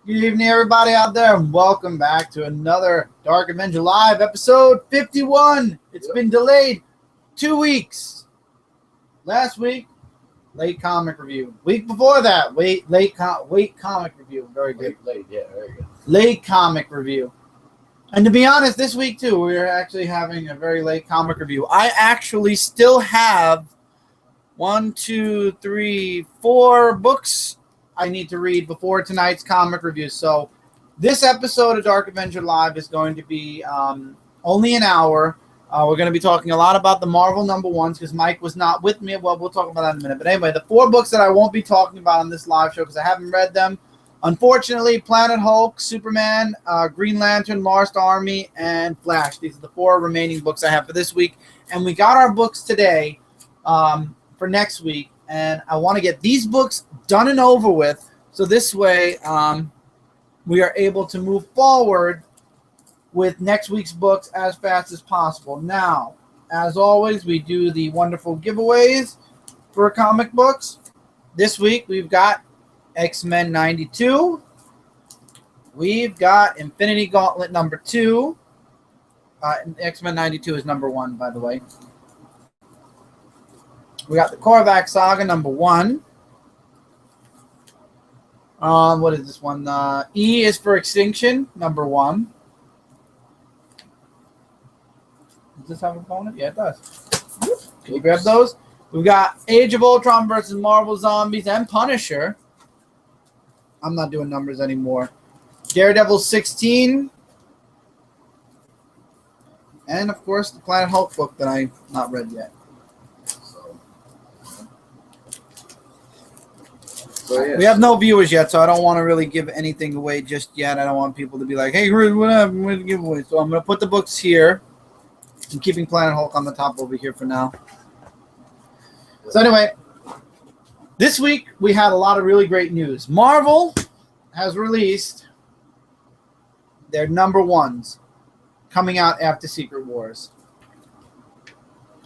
Good evening, everybody out there, and welcome back to another Dark Avenger Live, episode 51. It's been delayed 2 weeks. Last week, late comic review. Week before that, late comic review. Very good. Very good. Late comic review. And to be honest, this week too, we're actually having a very late comic review. I actually still have 4 books I need to read before tonight's comic review. So this episode of Dark Avenger Live is going to be only an hour. We're going to be talking a lot about the Marvel number ones because Mike was not with me. Well, we'll talk about that in a minute. But anyway, the 4 books that I won't be talking about on this live show because I haven't read them. Unfortunately, Planet Hulk, Superman, Green Lantern, Lost Army, and Flash. These are the 4 remaining books I have for this week. And we got our books today for next week. And I want to get these books done and over with, so this way we are able to move forward with next week's books as fast as possible. Now, as always, we do the wonderful giveaways for comic books. This week we've got X-Men 92. We've got Infinity Gauntlet number 2. X-Men 92 is number 1, by the way. We got the Korvac Saga number 1. What is this one? E is for Extinction number 1. Does this have a component? Yeah, it does. Can you grab those? We've got Age of Ultron versus Marvel Zombies and Punisher. I'm not doing numbers anymore. Daredevil 16. And, of course, the Planet Hulk book that I've not read yet. We have no viewers yet, so I don't want to really give anything away just yet. I don't want people to be like, hey, what happened with the giveaway? So I'm going to put the books here. I'm keeping Planet Hulk on the top over here for now. So anyway, this week we had a lot of really great news. Marvel has released their number ones coming out after Secret Wars.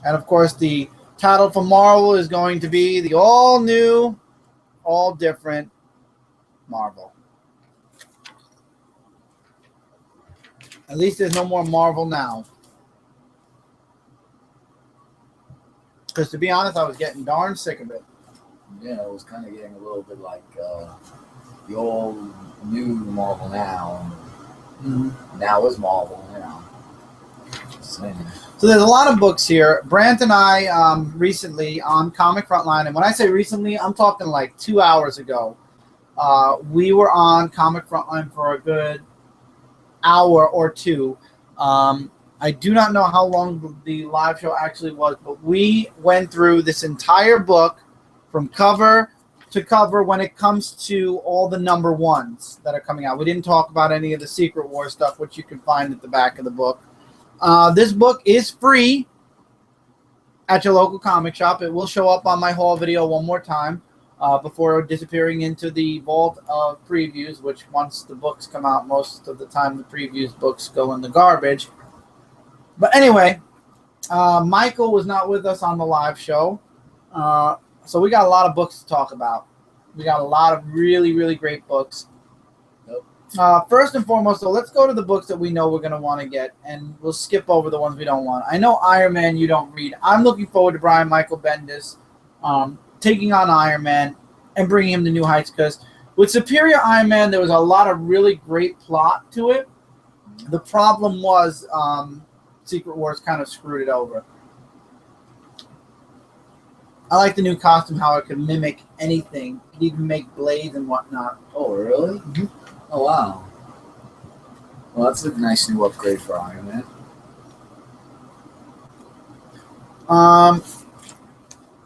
And, of course, the title for Marvel is going to be the all-new, all different Marvel. At least there's no more Marvel now. Because to be honest, I was getting darn sick of it. Yeah, it was kind of getting a little bit like the old new Marvel now. Mm-hmm. Now is Marvel, you know. Same. So there's a lot of books here. Brant and I recently on Comic Frontline, and when I say recently, I'm talking like 2 hours ago. We were on Comic Frontline for a good hour or two. I do not know how long the live show actually was, but we went through this entire book from cover to cover when it comes to all the number ones that are coming out. We didn't talk about any of the Secret War stuff, which you can find at the back of the book. This book is free at your local comic shop. It will show up on my haul video one more time before disappearing into the vault of previews, which once the books come out, most of the time the previews books go in the garbage. But anyway, Michael was not with us on the live show, so we got a lot of books to talk about. We got a lot of really, really great books. First and foremost, though, let's go to the books that we know we're going to want to get, and we'll skip over the ones we don't want. I know Iron Man you don't read. I'm looking forward to Brian Michael Bendis taking on Iron Man and bringing him to new heights, because with Superior Iron Man, there was a lot of really great plot to it. The problem was Secret Wars kind of screwed it over. I like the new costume, how it could mimic anything. It could even make blades and whatnot. Oh, really? Mm-hmm. Oh, wow. Well, that's a nice new upgrade for Iron Man.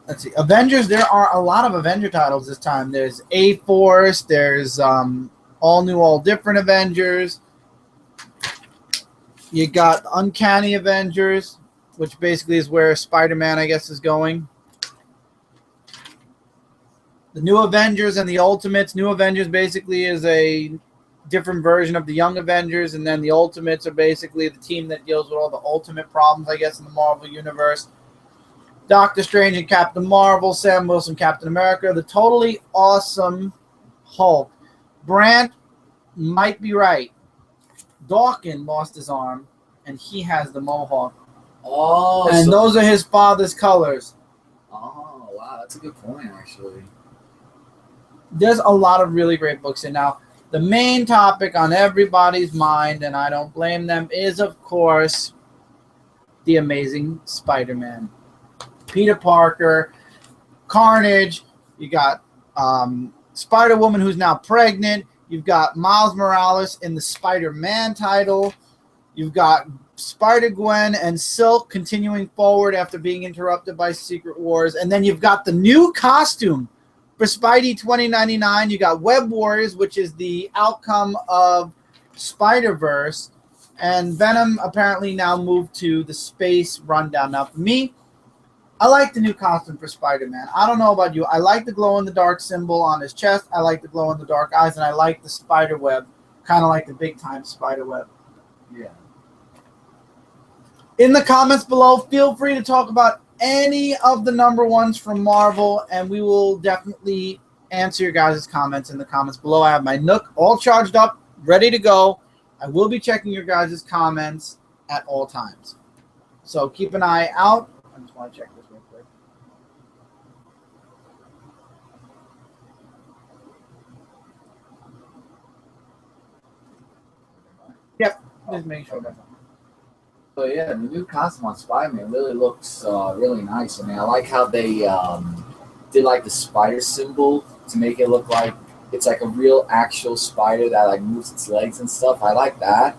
Let's see. Avengers, there are a lot of Avenger titles this time. There's A-Force, there's all new, all different Avengers. You got Uncanny Avengers, which basically is where Spider-Man, I guess, is going. The New Avengers and the Ultimates. New Avengers basically is a different version of the Young Avengers, and then the Ultimates are basically the team that deals with all the ultimate problems, I guess, in the Marvel Universe. Doctor Strange and Captain Marvel, Sam Wilson, Captain America, the totally awesome Hulk. Brant, might be right. Dawkins lost his arm, and he has the mohawk. Oh, and those are his father's colors. Oh, wow, that's a good point, actually. There's a lot of really great books in now. The main topic on everybody's mind, and I don't blame them, is, of course, The Amazing Spider-Man. Peter Parker, Carnage, you got Spider-Woman who's now pregnant, you've got Miles Morales in the Spider-Man title, you've got Spider-Gwen and Silk continuing forward after being interrupted by Secret Wars, and then you've got the new costume for Spidey 2099. You got Web Warriors, which is the outcome of Spider-Verse, and Venom apparently now moved to the space rundown. Now, for me, I like the new costume for Spider-Man. I don't know about you. I like the glow-in-the-dark symbol on his chest. I like the glow-in-the-dark eyes, and I like the spider web, kind of like the big-time spider web. Yeah. In the comments below, feel free to talk about any of the number ones from Marvel, and we will definitely answer your guys' comments in the comments below. I have my Nook all charged up, ready to go. I will be checking your guys' comments at all times. So keep an eye out. I just want to check this real quick. Yep, just make sure that's on. So yeah, the new costume on Spider-Man really looks really nice. I mean, I like how they did like the spider symbol to make it look like it's like a real actual spider that like moves its legs and stuff. I like that,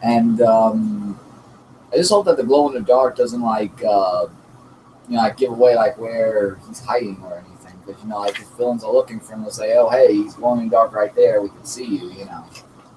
and I just hope that the glow in the dark doesn't like like give away like where he's hiding or anything. Because like if villains are looking for him, they'll say, "Oh, hey, he's glowing in the dark right there. We can see you."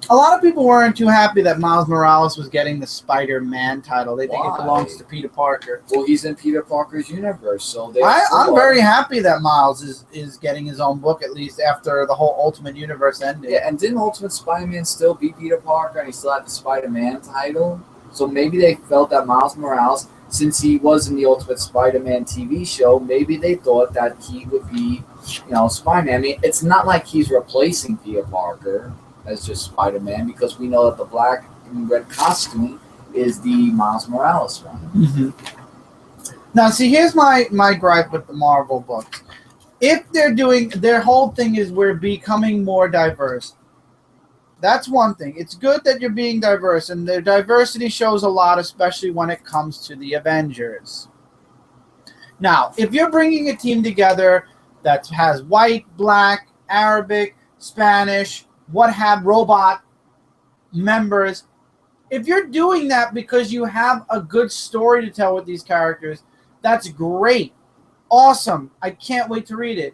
A lot of people weren't too happy that Miles Morales was getting the Spider-Man title. They think it belongs to Peter Parker. Well, he's in Peter Parker's universe, so I'm very happy that Miles is getting his own book, at least after the whole Ultimate Universe ended. Yeah, and didn't Ultimate Spider-Man still be Peter Parker, and he still had the Spider-Man title? So maybe they felt that Miles Morales, since he was in the Ultimate Spider-Man TV show, maybe they thought that he would be, Spider-Man. I mean, it's not like he's replacing Peter Parker as just Spider-Man, because we know that the black and red costume is the Miles Morales one. Mm-hmm. Now, see, here's my gripe with the Marvel books. If they're doing, their whole thing is we're becoming more diverse. That's one thing. It's good that you're being diverse, and the diversity shows a lot, especially when it comes to the Avengers. Now, if you're bringing a team together that has white, black, Arabic, Spanish, robot members, if you're doing that because you have a good story to tell with these characters, that's great. Awesome. I can't wait to read it.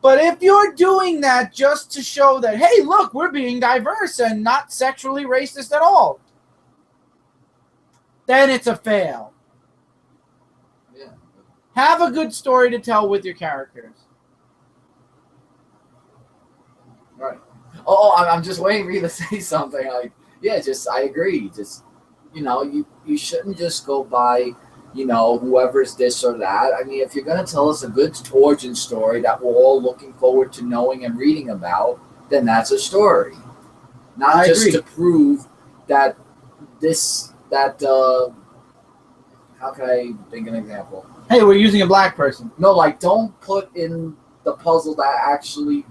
But if you're doing that just to show that, hey, look, we're being diverse and not sexually racist at all, then it's a fail. Yeah. Have a good story to tell with your characters. Right. Oh, I'm just waiting for you to say something. Like, yeah, I agree. Just, you shouldn't just go by, whoever's this or that. I mean, if you're going to tell us a good origin story that we're all looking forward to knowing and reading about, then that's a story. Not just to prove that how can I think of an example? Hey, we're using a black person. No, like, don't put in the puzzle that actually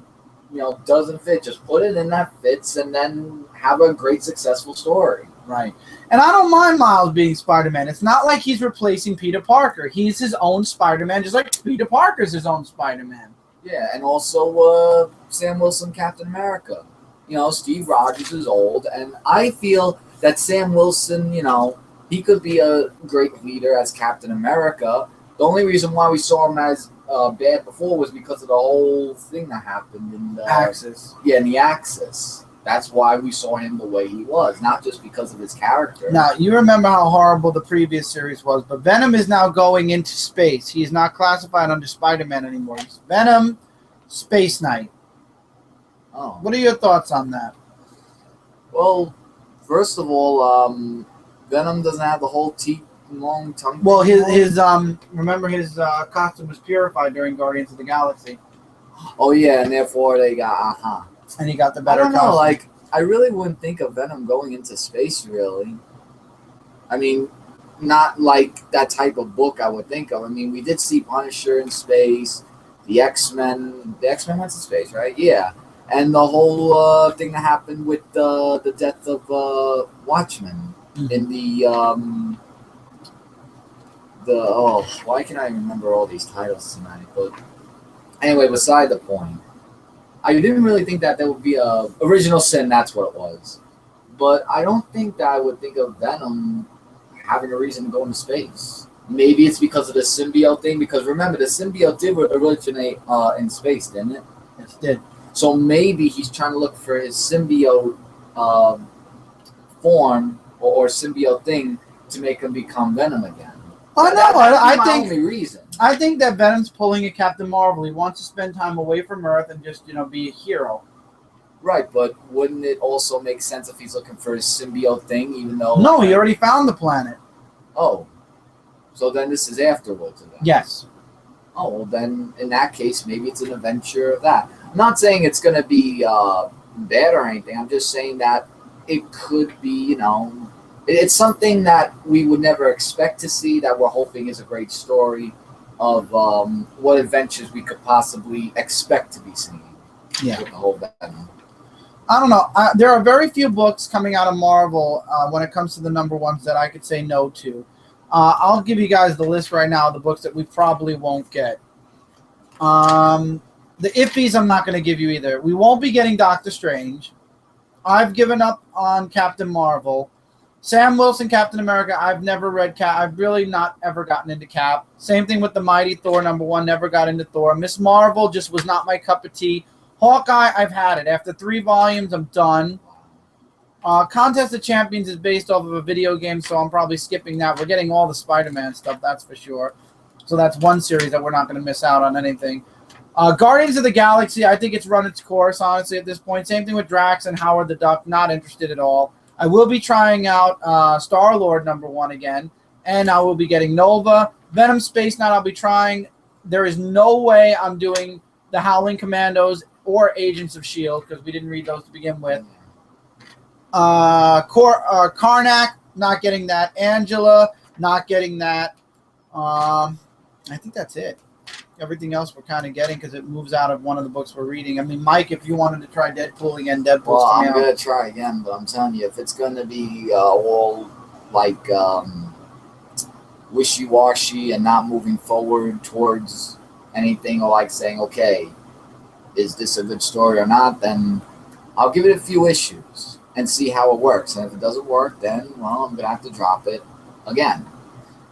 doesn't fit. Just put it in that fits, and then have a great, successful story. Right. And I don't mind Miles being Spider-Man. It's not like he's replacing Peter Parker. He's his own Spider-Man, just like Peter Parker's his own Spider-Man. Yeah, and also Sam Wilson, Captain America. Steve Rogers is old, and I feel that Sam Wilson, he could be a great leader as Captain America. The only reason why we saw him as bad before was because of the whole thing that happened in the Axis. Yeah, in the Axis. That's why we saw him the way he was, not just because of his character. Now, you remember how horrible the previous series was, but Venom is now going into space. He is not classified under Spider-Man anymore. He's Venom, Space Knight. Oh. What are your thoughts on that? Well, first of all, Venom doesn't have the whole teeth long tongue. Well, his remember his costume was purified during Guardians of the Galaxy. Oh yeah, and therefore they got and he got the better I don't know, costume. like I really wouldn't think of Venom going into space, really. I mean, not like that type of book I would think of. I mean, we did see Punisher in space, the X-Men. The X-Men went to space, right? Yeah. And the whole thing that happened with the death of Watchmen in why can I remember all these titles tonight? But anyway, beside the point. I didn't really think that there would be a original sin. That's what it was. But I don't think that I would think of Venom having a reason to go into space. Maybe it's because of the symbiote thing. Because remember, the symbiote did originate in space, didn't it? Yes, it did. So maybe he's trying to look for his symbiote form or symbiote thing to make him become Venom again. Oh no, I think only reason. I think that Venom's pulling a Captain Marvel. He wants to spend time away from Earth and just be a hero. Right, but wouldn't it also make sense if he's looking for his symbiote thing, even though... No, he already found the planet. Oh. So then this is afterwards of that? Yes. Oh, well then, in that case, maybe it's an adventure of that. I'm not saying it's going to be bad or anything. I'm just saying that it could be, it's something that we would never expect to see, that we're hoping is a great story of what adventures we could possibly expect to be seeing. Yeah. With the whole Venom. I don't know. There are very few books coming out of Marvel when it comes to the number ones that I could say no to. I'll give you guys the list right now of the books that we probably won't get. The iffies I'm not going to give you either. We won't be getting Doctor Strange. I've given up on Captain Marvel. Sam Wilson, Captain America, I've never read Cap. I've really not ever gotten into Cap. Same thing with the Mighty Thor #1, never got into Thor. Miss Marvel just was not my cup of tea. Hawkeye, I've had it. After 3 volumes, I'm done. Contest of Champions is based off of a video game, so I'm probably skipping that. We're getting all the Spider-Man stuff, that's for sure. So that's one series that we're not going to miss out on anything. Guardians of the Galaxy, I think it's run its course, honestly, at this point. Same thing with Drax and Howard the Duck, not interested at all. I will be trying out Star-Lord #1 again, and I will be getting Nova. Venom Space Knight I'll be trying. There is no way I'm doing the Howling Commandos or Agents of S.H.I.E.L.D. because we didn't read those to begin with. Karnak, not getting that. Angela, not getting that. I think that's it. Everything else we're kind of getting because it moves out of one of the books we're reading. I mean, Mike, if you wanted to try Deadpool again, Deadpool's well, coming I'm out. going to try again, but I'm telling you, if it's going to be all like wishy-washy and not moving forward towards anything or like saying, okay, is this a good story or not, then I'll give it a few issues and see how it works. And if it doesn't work, then, well, I'm going to have to drop it again.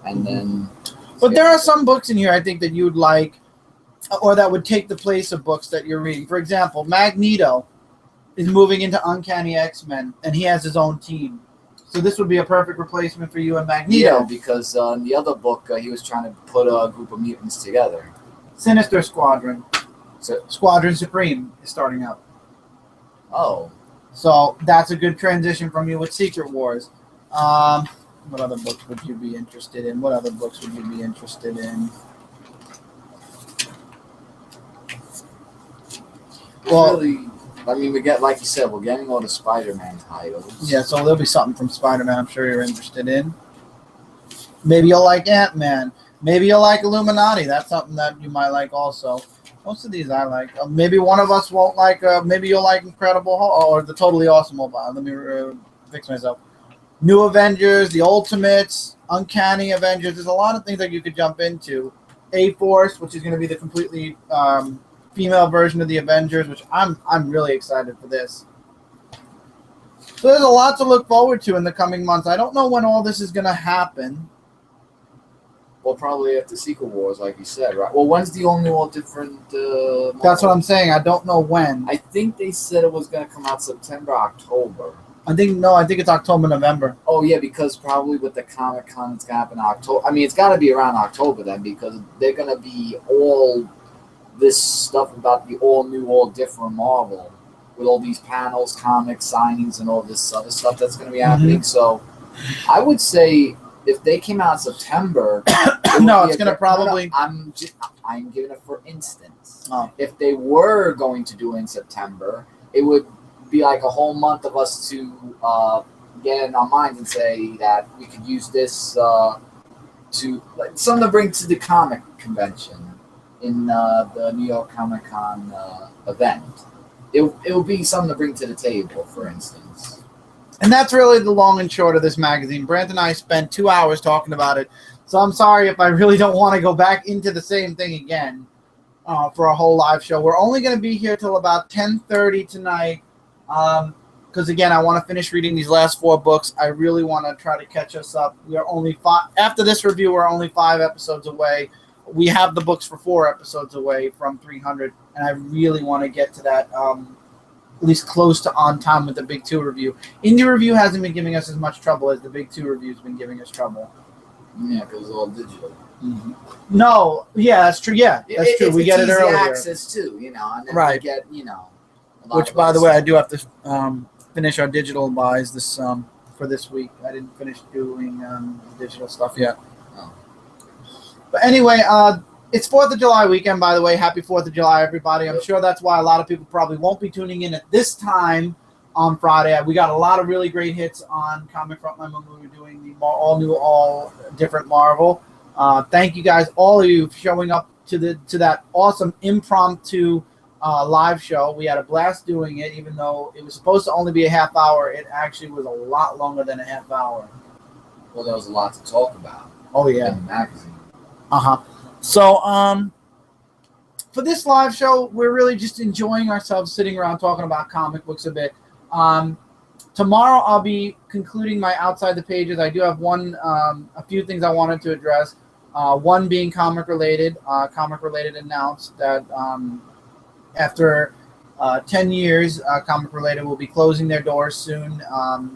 And then... But there are some books in here I think that you'd like or that would take the place of books that you're reading. For example, Magneto is moving into Uncanny X-Men, and he has his own team. So this would be a perfect replacement for you and Magneto. Yeah, because in the other book, he was trying to put a group of mutants together. Sinister Squadron. So, Squadron Supreme is starting up. Oh. So that's a good transition from you with Secret Wars. What other books would you be interested in? What other books would you be interested in? Well, really, I mean, we get, like you said, we're getting all the Spider-Man titles. Yeah, so there'll be something from Spider-Man I'm sure you're interested in. Maybe you'll like Ant-Man. Maybe you'll like Illuminati. That's something that you might like also. Most of these I like. Maybe one of us won't like, maybe you'll like Incredible Hulk or the Totally Awesome Hulk. Let me fix myself. New Avengers, the Ultimates, Uncanny Avengers. There's a lot of things that you could jump into. A-Force, which is going to be the completely female version of the Avengers, which I'm really excited for this. So there's a lot to look forward to in the coming months. I don't know when all this is going to happen. Well, probably after Secret Wars, like you said, right? Well, when's the all different... That's what I'm saying. I don't know when. I think they said it was going to come out September, October. I think it's October, November. Oh, yeah, because probably with the Comic-Con, it's going to happen in October. I mean, it's got to be around October then, because they're going to be all this stuff about the all-new, all-different Marvel with all these panels, comics, signings, and all this other stuff that's going to be happening. Mm-hmm. So I would say if they came out in September... no, it's going to probably... No, I'm giving it for instance. Oh. If they were going to do it in September, it would be like a whole month of us to get in our minds and say that we could use this to like something to bring to the comic convention in the New York Comic Con event. It will be something to bring to the table, for instance. And that's really the long and short of this magazine. Brant and I spent 2 hours talking about it, so I'm sorry if I really don't want to go back into the same thing again for a whole live show. We're only going to be here till about 10:30 tonight because, again, I want to finish reading these last 4 books. I really want to try to catch us up. We are only 5 after this review. We're only 5 episodes away. We have the books for 4 episodes away from 300, and I really want to get to that at least close to on time with the Big 2 review. Indie Review hasn't been giving us as much trouble as the Big 2 review has been giving us trouble. Yeah, because it's all digital. Mm-hmm. No, yeah, that's true. Yeah, that's true. We get it earlier. Access too, and then right. we get, Which, by the way, I do have to finish our digital buys this for this week. I didn't finish doing digital stuff yet. Oh. But anyway, it's 4th of July weekend, by the way. Happy 4th of July, everybody. I'm sure that's why a lot of people probably won't be tuning in at this time on Friday. We got a lot of really great hits on Comic Frontline when we were doing the all different Marvel. Thank you guys, all of you, for showing up to that awesome impromptu live show. We had a blast doing it, even though it was supposed to only be a half hour. It actually was a lot longer than a half hour. Well, there was a lot to talk about. Oh, yeah. In the magazine. So, for this live show, we're really just enjoying ourselves, sitting around talking about comic books a bit. Tomorrow, I'll be concluding my Outside the Pages. I do have a few things I wanted to address. One being comic related. Comic related announced that after 10 years, Comic Related will be closing their doors soon.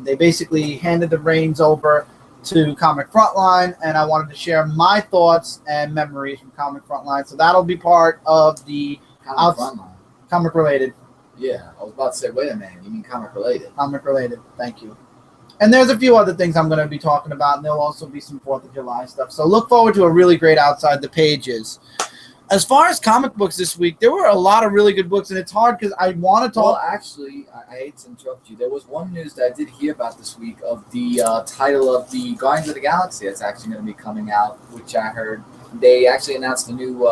They basically handed the reins over to Comic Frontline, and I wanted to share my thoughts and memories from Comic Frontline. So that'll be part of the Comic Related. Yeah, I was about to say, wait a minute, you mean Comic Related? Comic Related, thank you. And there's a few other things I'm going to be talking about, and there'll also be some 4th of July stuff. So look forward to a really great Outside the Pages. As far as comic books this week, there were a lot of really good books, and it's hard because I want to talk. Well, actually, I hate to interrupt you. There was one news that I did hear about this week of the title of the Guardians of the Galaxy that's actually going to be coming out, which I heard they actually announced a new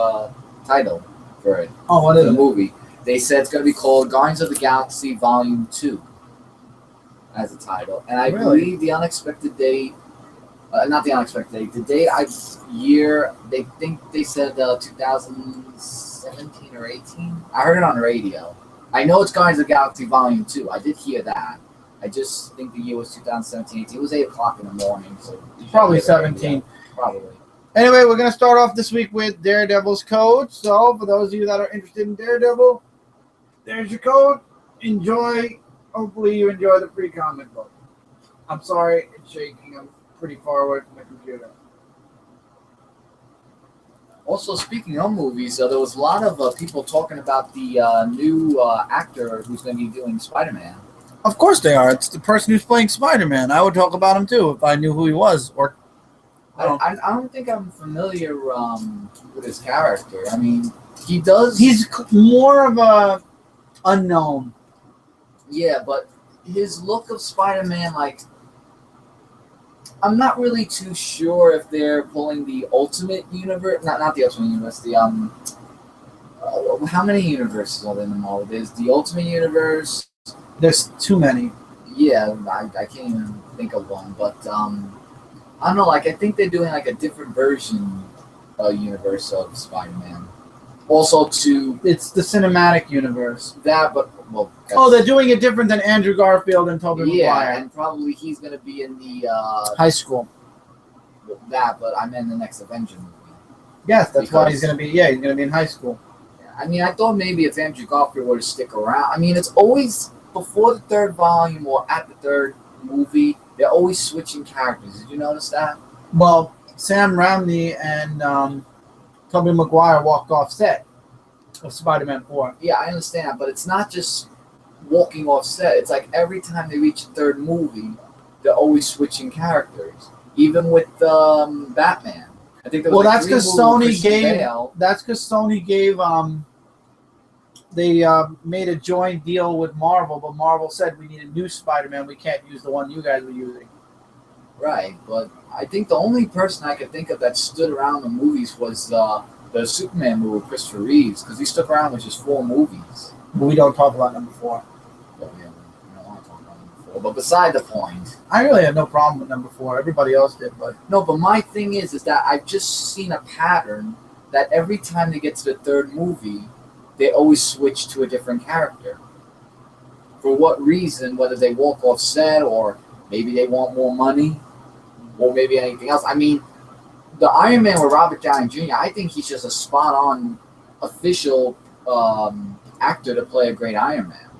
title for it. Oh, what is the it? Movie. They said it's going to be called Guardians of the Galaxy Volume 2 as a title. And I believe the unexpected date, not the unexpected date, the date they think they said 2017 or 18. I heard it on the radio. I know it's Guardians of the Galaxy Volume 2. I did hear that. I just think the year was 2017, 18. It was 8 o'clock in the morning. So probably 17. Probably. Anyway, we're going to start off this week with Daredevil's Code. So for those of you that are interested in Daredevil, there's your code. Enjoy. Hopefully you enjoy the free comic book. I'm sorry, it's shaking. I'm pretty far away from the computer. Also, speaking of movies, there was a lot of people talking about the new actor who's going to be doing Spider-Man. Of course they are. It's the person who's playing Spider-Man. I would talk about him too if I knew who he was. Or I don't think I'm familiar with his character. I mean, he does. He's more of a unknown. Yeah, but his look of Spider-Man, like, I'm not really too sure if they're pulling the Ultimate Universe. Not the Ultimate Universe. The how many universes are there in the Marvel? There's the Ultimate Universe. There's too many. Yeah, I can't even think of one. But I don't know. Like, I think they're doing like a different version universe of Spider-Man. Also, it's the cinematic universe. That, but they're doing it different than Andrew Garfield and Tobey Maguire. Yeah, and probably he's going to be in the high school. That, but I'm in the next Avenger movie. Yes, that's why he's going to be. Yeah, he's going to be in high school. I mean, I thought maybe if Andrew Garfield were to stick around. I mean, it's always before the 3rd volume or at the 3rd movie. They're always switching characters. Did you notice that? Well, Sam Raimi and Tobey Maguire walked off set of Spider-Man 4. Yeah, I understand, but it's not just walking off set. It's like every time they reach the 3rd movie, they're always switching characters. Even with Batman, I think there was that's because Sony gave. That's because Sony gave they made a joint deal with Marvel, but Marvel said we need a new Spider-Man. We can't use the one you guys were using. Right, but I think the only person I could think of that stood around the movies was the Superman movie with Christopher Reeves, because he stuck around with just 4 movies. But we don't talk about number 4. Oh, yeah, we don't want to talk about number 4. But beside the point. I really had no problem with number 4. Everybody else did, but No, but my thing is that I've just seen a pattern that every time they get to the 3rd movie, they always switch to a different character. For what reason? Whether they walk off set, or maybe they want more money, or maybe anything else. I mean, the Iron Man with Robert Downey Jr., I think he's just a spot-on official actor to play a great Iron Man.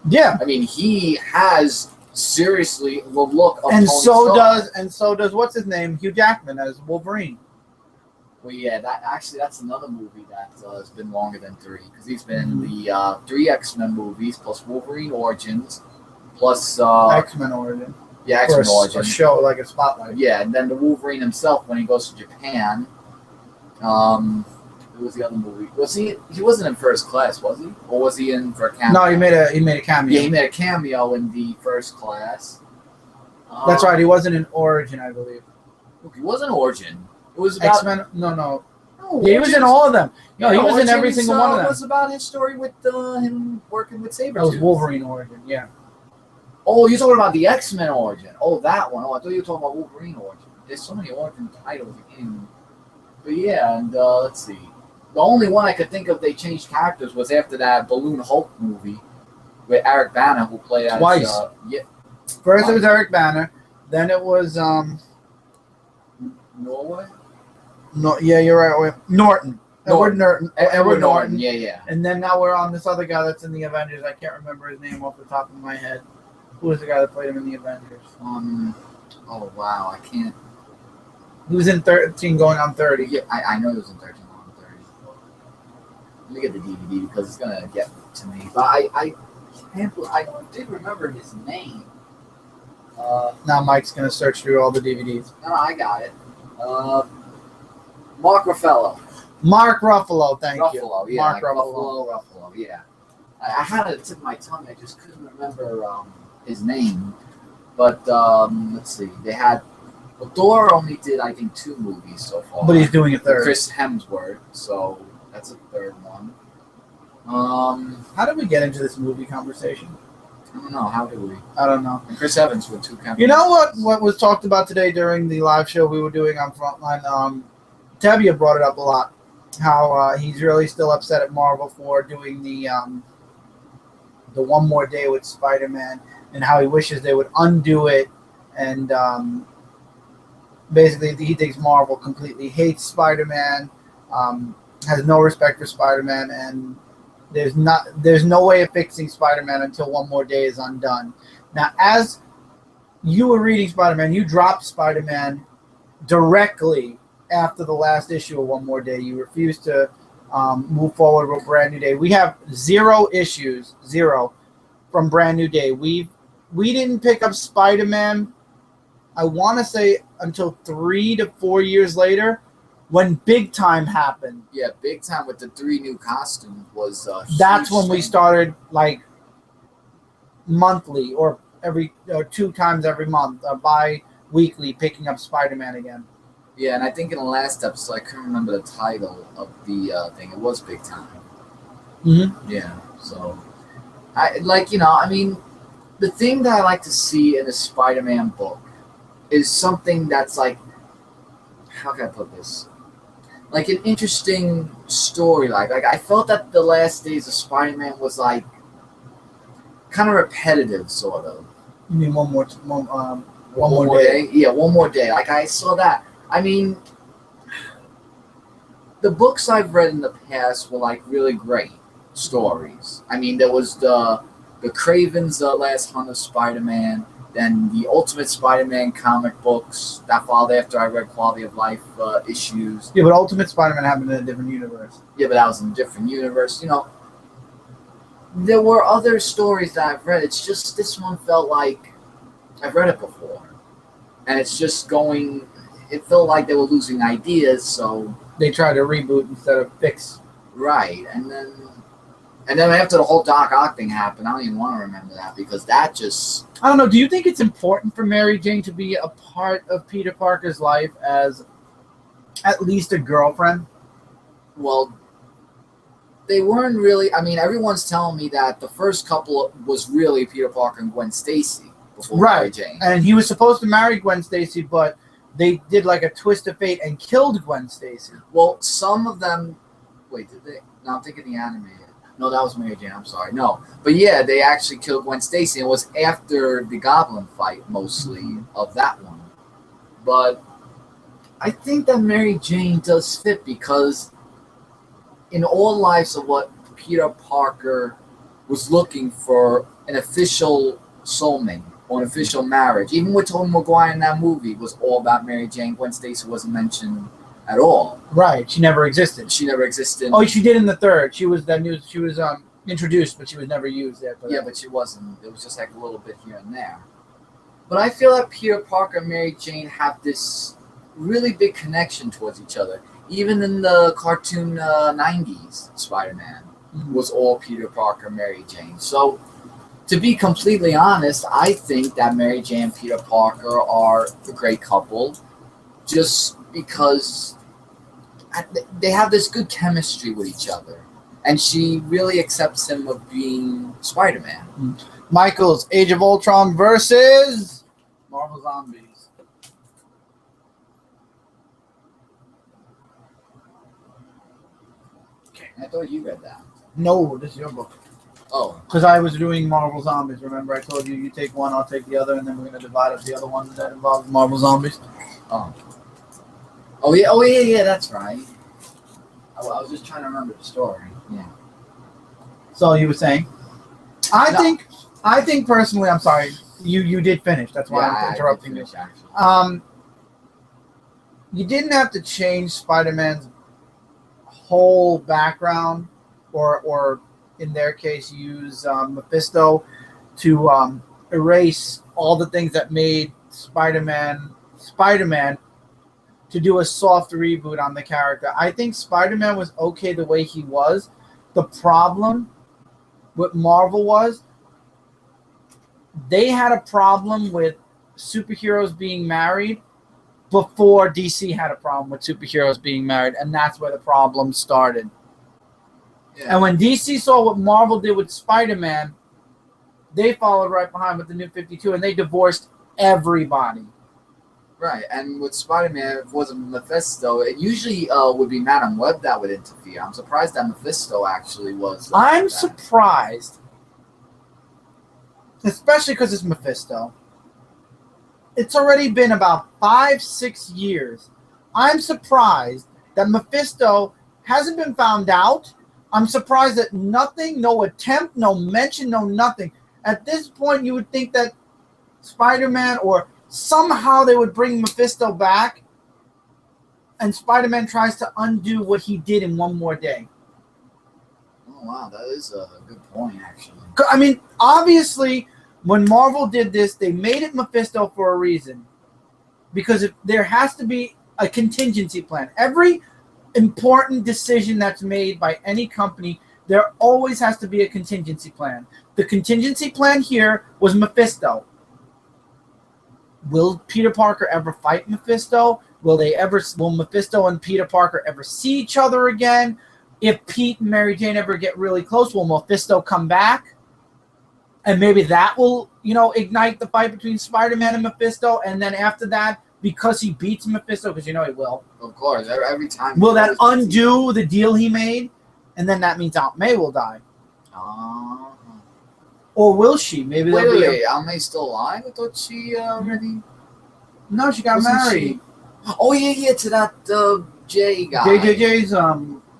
yeah. I mean, he has seriously the look of And Tony so Stark. does what's his name, Hugh Jackman as Wolverine. Well, yeah, that's another movie that has been longer than 3, because he's been in the 3 X-Men movies, plus Wolverine Origins, plus X-Men Origin. yeah, For X-Men Origins. a show like a spotlight. Yeah, and then the Wolverine himself when he goes to Japan. Who was the other movie? Was he? He wasn't in First Class, was he? Or was he in for a cameo? No, he made a cameo. Yeah, he made a cameo in the First Class. That's right. He wasn't in Origin, I believe. He was in Origin. It was about X-Men. No. No, Yeah, he was in all of them. No, he was in every Origins, single one of them. It was about his story with him working with Sabretooth. That was Wolverine Origin. Yeah. Oh, you're talking about the X-Men Origin. Oh, that one. Oh, I thought you were talking about Wolverine Origin. There's so many Origin titles in. But yeah, and let's see. The only one I could think of they changed characters was after that Balloon Hulk movie with Eric Bana, who played as, Twice. Yeah. First it was Eric Banner. Then it was Norway? no, yeah, you're right. Norton. Edward Norton. Edward Norton. Yeah. And then now we're on this other guy that's in the Avengers. I can't remember his name off the top of my head. Who was the guy that played him in the Avengers? Oh wow, I can't. He was in 13 going on 30. Yeah, I know he was in 13 on 30. Let me get the DVD because it's gonna get to me. But I did remember his name. Now Mike's going to search through all the DVDs. No, I got it. Mark Ruffalo. Mark Ruffalo, thank you. Ruffalo, yeah. Mark like Ruffalo. Ruffalo, yeah. I had it at the tip of my tongue. I just couldn't remember his name. But let's see. They had. Well, Thor only did, I think, 2 movies so far. But he's doing a third. Chris Hemsworth, so that's a 3rd one. How did we get into this movie conversation? I don't know. How did we? I don't know. And Chris Evans with 2 cameos. You know what was talked about today during the live show we were doing on Frontline? Tevye brought it up a lot. How he's really still upset at Marvel for doing the One More Day with Spider-Man, and how he wishes they would undo it. And basically, he thinks Marvel completely hates Spider-Man, has no respect for Spider-Man, and there's no way of fixing Spider-Man until One More Day is undone. Now, as you were reading Spider-Man, you dropped Spider-Man directly after the last issue of One More Day. You refused to move forward with Brand New Day. We have 0 issues, 0, from Brand New Day. We didn't pick up Spider-Man, I want to say, until 3 to 4 years later, when Big Time happened. Yeah, Big Time with the 3 new costumes was. That's when we started like monthly or every 2 times every month, bi-weekly, picking up Spider-Man again. Yeah, and I think in the last episode, I couldn't remember the title of the thing. It was Big Time. Mm-hmm. Yeah, so I mean, the thing that I like to see in a Spider-Man book is something that's like, how can I put this? Like an interesting story. Like I felt that the last days of Spider-Man was like kind of repetitive, sort of. You mean one more day? Yeah, One More Day. Like I saw that. I mean, the books I've read in the past were like really great stories. I mean, there was the Craven's Last Hunt of Spider-Man, then the Ultimate Spider-Man comic books that followed after I read Quality of Life issues. Yeah, but Ultimate Spider-Man happened in a different universe. Yeah, but that was in a different universe. You know, there were other stories that I've read. It's just this one felt like I've read it before, and it's just going. It felt like they were losing ideas, so they tried to reboot instead of fix. Right, and then And then after the whole Doc Ock thing happened, I don't even want to remember that because that just... I don't know. Do you think it's important for Mary Jane to be a part of Peter Parker's life as at least a girlfriend? Well, they weren't really... I mean, everyone's telling me that the first couple was really Peter Parker and Gwen Stacy before Mary Jane. And he was supposed to marry Gwen Stacy, but they did like a twist of fate and killed Gwen Stacy. Well, some of them... Wait, did they? No, I'm thinking the animated. No, that was Mary Jane. I'm sorry. No. But yeah, they actually killed Gwen Stacy. It was after the Goblin fight, mostly, of that one. But I think that Mary Jane does fit because in all lives of what Peter Parker was looking for an official soulmate or an official marriage, even with Tobey Maguire in that movie, was all about Mary Jane. Gwen Stacy wasn't mentioned at all. Right. She never existed. She never existed. Oh, she did in the third. She was introduced, but she was never used there. Yeah, but she wasn't. It was just like a little bit here and there. But I feel that Peter Parker and Mary Jane have this really big connection towards each other. Even in the cartoon 90s, Spider-Man was all Peter Parker and Mary Jane. So, to be completely honest, I think that Mary Jane and Peter Parker are a great couple just because they have this good chemistry with each other. And she really accepts him of being Spider-Man. Michael's Age of Ultron versus Marvel Zombies. Okay. I thought you read that. No, this is your book. Oh. Because I was doing Marvel Zombies. Remember, I told you take one, I'll take the other, and then we're going to divide up the other one that involves Marvel Zombies. Oh. Oh yeah, that's right. I was just trying to remember the story. Yeah. So you were saying? I think personally, I'm sorry. You did finish. That's why I'm interrupting you. You didn't have to change Spider-Man's whole background, or in their case, use Mephisto to erase all the things that made Spider-Man to do a soft reboot on the character. I think Spider-Man was okay the way he was. The problem with Marvel was they had a problem with superheroes being married before DC had a problem with superheroes being married, and that's where the problem started. Yeah. And when DC saw what Marvel did with Spider-Man, they followed right behind with the New 52, and they divorced everybody. Right, and with Spider-Man, if it wasn't Mephisto, it usually would be Madam Web that would interfere. I'm surprised that Mephisto actually was. I'm surprised, especially because it's Mephisto. It's already been about 5-6 years. I'm surprised that Mephisto hasn't been found out. I'm surprised that nothing, no attempt, no mention, no nothing. At this point, you would think that Spider-Man or somehow they would bring Mephisto back, and Spider-Man tries to undo what he did in one more day. Oh, wow. That is a good point, actually. I mean, obviously, when Marvel did this, they made it Mephisto for a reason. Because there has to be a contingency plan. Every important decision that's made by any company, there always has to be a contingency plan. The contingency plan here was Mephisto. Will Peter Parker ever fight Mephisto? Will Mephisto and Peter Parker ever see each other again? If Pete and Mary Jane ever get really close, will Mephisto come back? And maybe that will, ignite the fight between Spider-Man and Mephisto. And then after that, because he beats Mephisto, because he will. Of course, every time. Will that undo the deal he made? And then that means Aunt May will die. Or will she? Maybe wait, Aunt May's still alive? I thought she already... No, she got married. Oh, yeah, to that J guy. JJJ's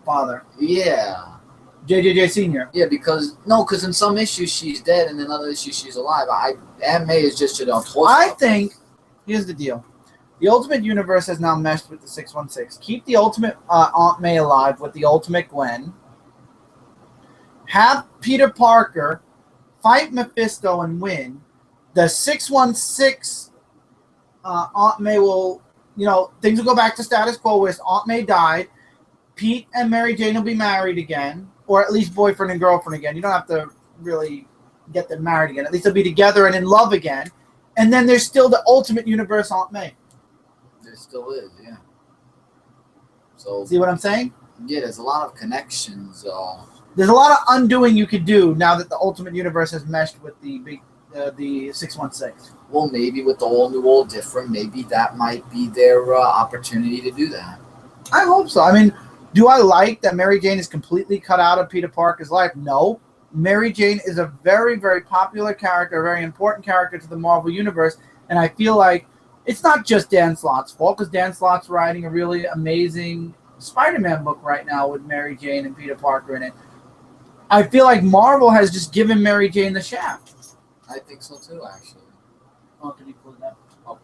father. Yeah. JJJ Sr. Yeah, because in some issues she's dead, and in other issues she's alive. Aunt May is just I think, here's the deal. The Ultimate Universe has now meshed with the 616. Keep the Ultimate Aunt May alive with the Ultimate Gwen. Have Peter Parker fight Mephisto and win. The 616 Aunt May will, things will go back to status quo where Aunt May died. Pete and Mary Jane will be married again. or at least boyfriend and girlfriend again. You don't have to really get them married again. At least they'll be together and in love again. And then there's still the Ultimate Universe Aunt May. There still is, yeah. So See what I'm saying? yeah, there's a lot of connections. There's a lot of undoing you could do now that the Ultimate Universe has meshed with the 616. Well, maybe with the all new, all different, maybe that might be their opportunity to do that. I hope so. I mean, do I like that Mary Jane is completely cut out of Peter Parker's life? No. Mary Jane is a very, very popular character, a very important character to the Marvel Universe, and I feel like it's not just Dan Slott's fault, because Dan Slott's writing a really amazing Spider-Man book right now with Mary Jane and Peter Parker in it. I feel like Marvel has just given Mary Jane the shaft. I think so too, actually. Oh, can you pull it up? Okay.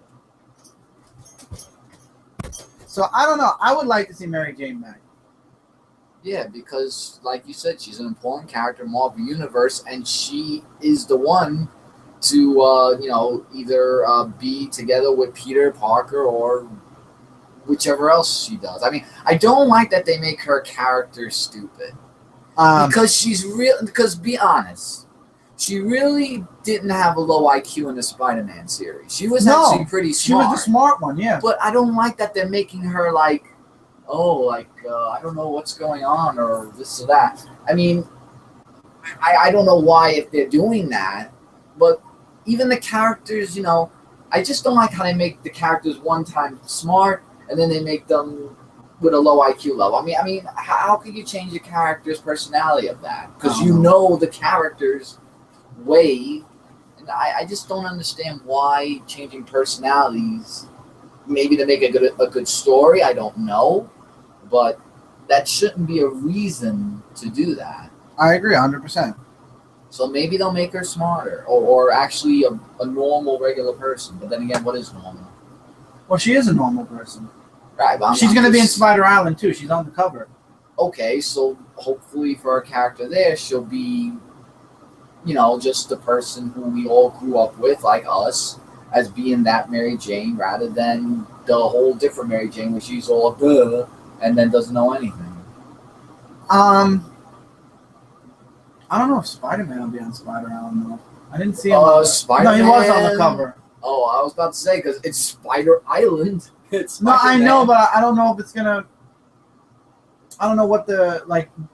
So I don't know. I would like to see Mary Jane back. Yeah, because like you said, she's an important character in Marvel Universe, and she is the one to either be together with Peter Parker or whichever else she does. I mean, I don't like that they make her character stupid because she's real. Because be honest, she really didn't have a low IQ in the Spider-Man series. She was actually pretty smart. She was the smart one, yeah. But I don't like that they're making her like, I don't know what's going on or this or that. I mean, I don't know why if they're doing that, but even the characters, I just don't like how they make the characters one time smart and then they make them with a low IQ level. I mean, how could you change the character's personality of that? Because you know the character's way, and I just don't understand why changing personalities. Maybe to make a good story, I don't know, but that shouldn't be a reason to do that. I agree 100%. So maybe they'll make her smarter, or actually a normal, regular person. But then again, what is normal? Well, she is a normal person. Right, but she's going to be in Spider Island, too. She's on the cover. Okay, so hopefully for a character there, she'll be, just the person who we all grew up with, like us, as being that Mary Jane, rather than the whole different Mary Jane, where she's all and then doesn't know anything. I don't know if Spider-Man will be on Spider Island, though. I didn't see him. Spider-Man. No, he was on the cover. Oh, I was about to say, because it's Spider Island. It's no, I know, but I don't know if it's gonna. I don't know what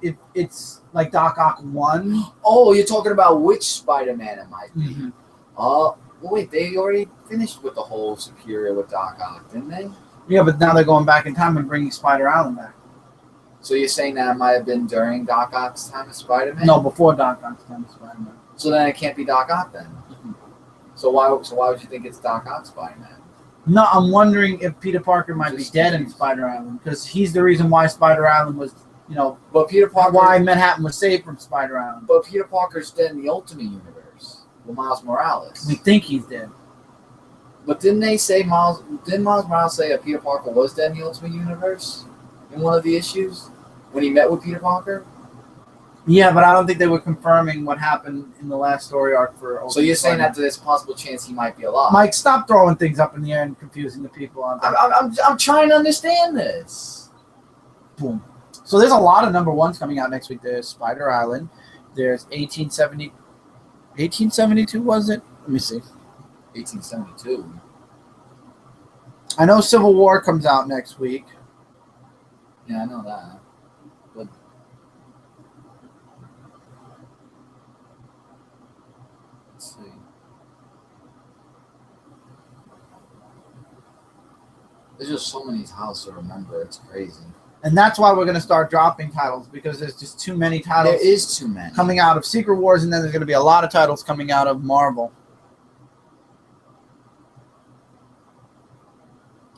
if it's like Doc Ock 1. Oh, you're talking about which Spider-Man it might be. Mm-hmm. Well, wait, they already finished with the whole Superior with Doc Ock, didn't they? Yeah, but now they're going back in time and bringing Spider Island back. So you're saying that might have been during Doc Ock's time as Spider-Man? No, before Doc Ock's time as Spider-Man. So then it can't be Doc Ock then. Mm-hmm. So why would you think it's Doc Ock's Spider-Man? No, I'm wondering if Peter Parker might be dead in Spider Island, because he's the reason why Spider Island was, But Peter Parker. Why Manhattan was saved from Spider Island. But Peter Parker's dead in the Ultimate Universe with Miles Morales. We think he's dead. But didn't Miles Morales say that Peter Parker was dead in the Ultimate Universe in one of the issues when he met with Peter Parker? Yeah, but I don't think they were confirming what happened in the last story arc for Ultimate So you're saying Spider-Man. that there's a possible chance he might be alive? Mike, stop throwing things up in the air and confusing the people. I'm trying to understand this. Boom. So there's a lot of number ones coming out next week. There's Spider Island. There's 1872, was it? Let me see. 1872. I know Civil War comes out next week. Yeah, I know that. But let's see. There's just so many titles to remember. It's crazy. And that's why we're going to start dropping titles, because there's just too many titles. There is too many. Coming out of Secret Wars, and then there's going to be a lot of titles coming out of Marvel.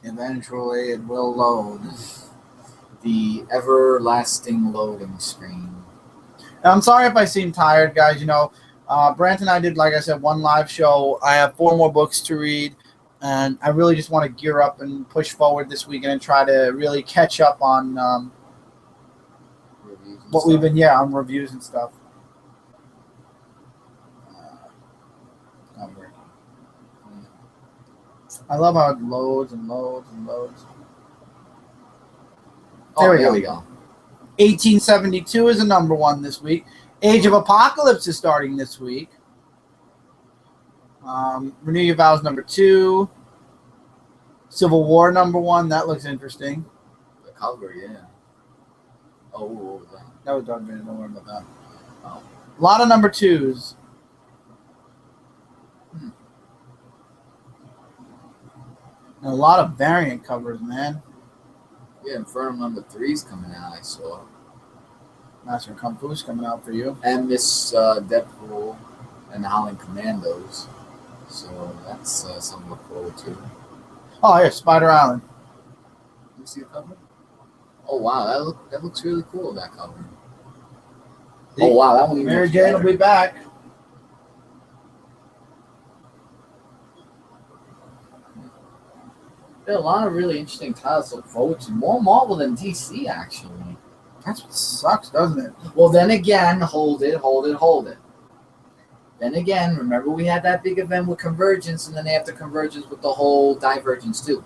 Eventually, it will load. The everlasting loading screen. And I'm sorry if I seem tired, guys. Brant and I did, like I said, one live show. I have 4 more books to read, and I really just want to gear up and push forward this weekend and try to really catch up on what we've been, on reviews and stuff. Not working. I love how it loads and loads and loads. There we go. 1872 is a number 1 this week. Age of Apocalypse is starting this week. Renew Your Vows number 2. Civil War number 1. That looks interesting. The cover, yeah. Oh, what was that? That was Dark Vader. Don't worry about that. Oh. A lot of number 2s. And a lot of variant covers, man. Yeah, Inferno number 3's coming out, I saw. Master of Kung Fu's coming out for you. And Miss Deadpool and the Howling Commandos. So that's something to look forward to. Oh, here, Spider Island. You see the cover? Oh, wow, that looks really cool, that cover. Oh, wow, that one even Mary looks Jane better. will be back. There are a lot of really interesting titles to look forward to. More Marvel than DC, actually. That's what sucks, doesn't it? Well, then again, hold it. Then again, remember we had that big event with Convergence, and then after Convergence with the whole Divergence too.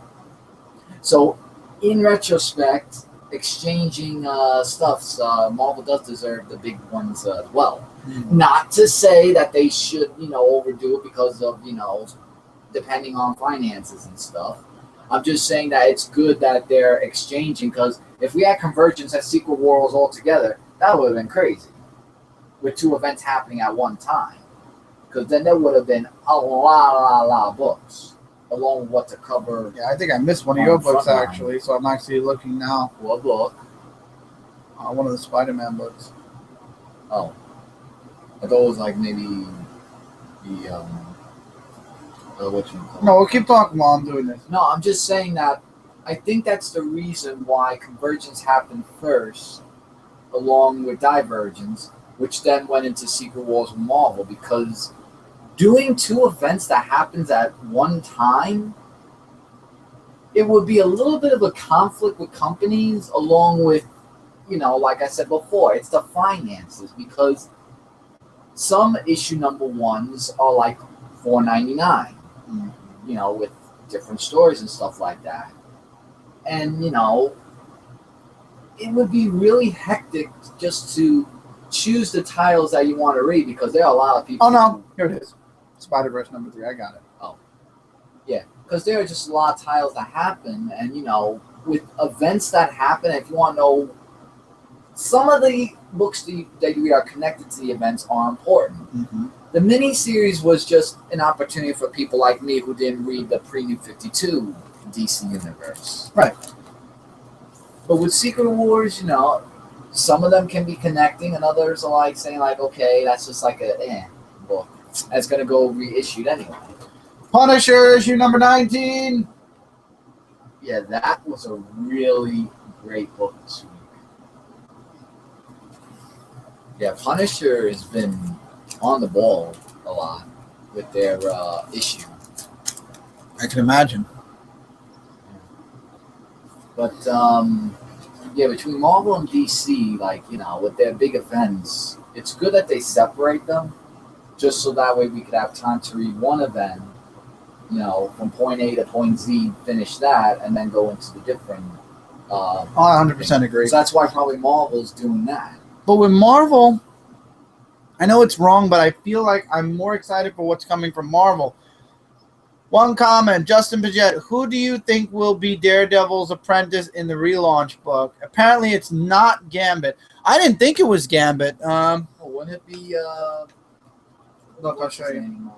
So, in retrospect, exchanging stuffs, Marvel does deserve the big ones as well. Mm-hmm. Not to say that they should, overdo it because of, depending on finances and stuff. I'm just saying that it's good that they're exchanging, because if we had Convergence and Secret Wars all together, that would have been crazy. With 2 events happening at one time. Because then there would have been a lot of books, along with what to cover. Yeah, I think I missed one of your books, actually, so I'm actually looking now. What book? One of the Spider-Man books. Oh. I thought it was like maybe the, what you call it? No, we'll keep talking while I'm doing this. No, I'm just saying that I think that's the reason why Convergence happened first, along with Divergence, which then went into Secret Wars with Marvel, because doing 2 events that happens at one time, it would be a little bit of a conflict with companies, along with, like I said before, it's the finances, because some issue number 1s are like $4.99, with different stories and stuff like that. And, it would be really hectic just to choose the titles that you want to read, because there are a lot of people. Oh, no. Here it is. Spider-Verse number 3. I got it. Oh. Yeah. Because there are just a lot of titles that happen. And, with events that happen, if you want to know, some of the books that you are connected to the events are important. Mm-hmm. The miniseries was just an opportunity for people like me who didn't read the pre-New 52 DC universe. Right. But with Secret Wars, some of them can be connecting, and others are like saying, like, okay, that's just like a book. That's going to go reissued anyway. Punisher, issue number 19. Yeah, that was a really great book this week. Yeah, Punisher has been on the ball a lot with their issue. I can imagine. But, yeah, between Marvel and DC, with their big events, it's good that they separate them, just so that way we could have time to read one event, from point A to point Z, finish that, and then go into the different. I 100% agree. So that's why probably Marvel's doing that. But with Marvel, I know it's wrong, but I feel like I'm more excited for what's coming from Marvel. One comment, Justin Paget, who do you think will be Daredevil's apprentice in the relaunch book? Apparently it's not Gambit. I didn't think it was Gambit. Wouldn't it be, look, I'll show you.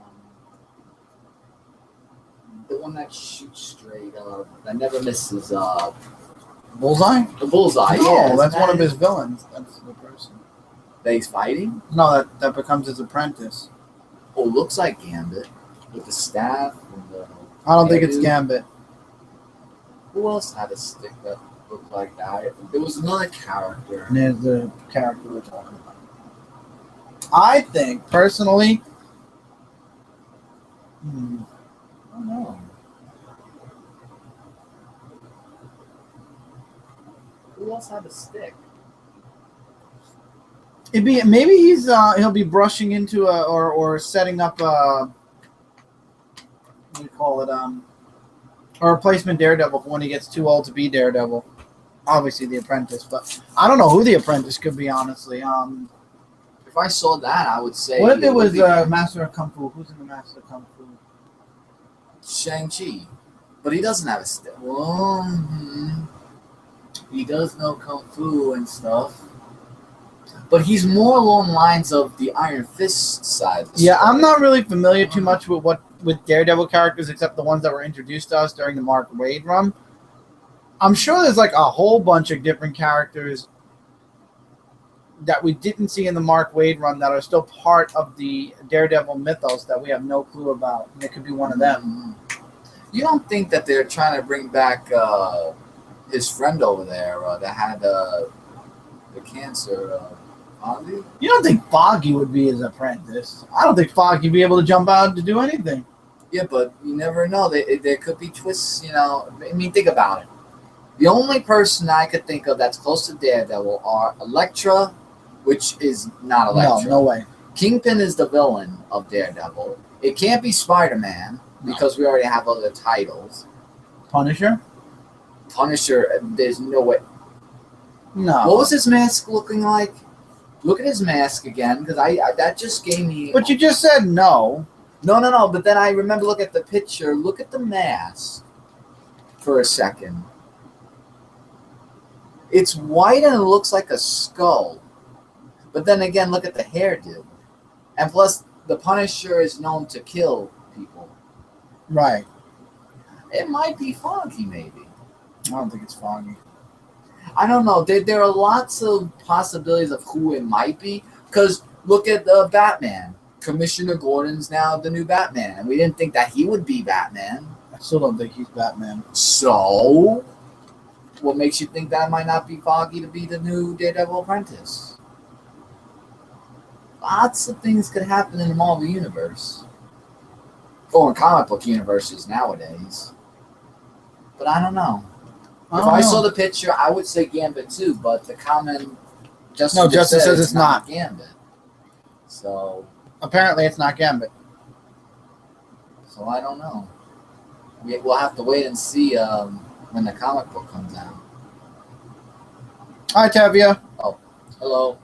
The one that shoots straight, that never misses, Bullseye? the bullseye. No, Yeah, that's one of his villains. That's the person. that he's fighting? No, that becomes his apprentice. Oh, looks like Gambit. With the staff and the... I don't think it's Gambit. Who else had a stick that looked like that? There was another character. And there's the character we're talking about. I think, personally... I don't know. Who else had a stick? Maybe he'll be brushing into or setting up a... What do you call it? A replacement Daredevil for when he gets too old to be Daredevil. obviously The Apprentice, but I don't know who The Apprentice could be, honestly. If I saw that, I would say. What if it was be Master of Kung Fu? Who's in the Master of Kung Fu? Shang-Chi, but he doesn't have a step. Well, he does know Kung Fu and stuff. But he's more along the lines of the Iron Fist side. Yeah, I'm not really familiar too much with Daredevil characters except the ones that were introduced to us during the Mark Waid run. I'm sure there's like a whole bunch of different characters that we didn't see in the Mark Waid run that are still part of the Daredevil mythos that we have no clue about. And it could be one of them. You don't think that they're trying to bring back his friend over there that had the cancer? Foggy? You don't think Foggy would be his apprentice? I don't think Foggy would be able to jump out to do anything. Yeah, but you never know. There could be twists, you know. I mean, think about it. The only person I could think of that's close to Daredevil are Elektra, which is not Elektra. No way. Kingpin is the villain of Daredevil. It can't be Spider-Man because we already have other titles. Punisher? Punisher, there's no way. No. What was his mask looking like? Look at his mask again, because I that just gave me. But you just said no. No. But then I remember look at the picture. Look at the mask for a second. It's white and it looks like a skull. But then again, look at the hairdo. And plus, the Punisher is known to kill people. Right. It might be Foggy, maybe. I don't think it's Foggy. I don't know. There are lots of possibilities of who it might be. Because look at Batman. Commissioner Gordon's now the new Batman. And we didn't think that he would be Batman. I still don't think he's Batman. So, what makes you think that might not be Foggy to be the new Daredevil apprentice? Lots of things could happen in the Marvel Universe. Or in comic book universes nowadays. But I don't know. If I saw the picture, I would say Gambit too, but the comment Justin says it's not Gambit. So apparently it's not Gambit. So I don't know. We'll have to wait and see when the comic book comes out. Hi, Tevia. Oh, hello.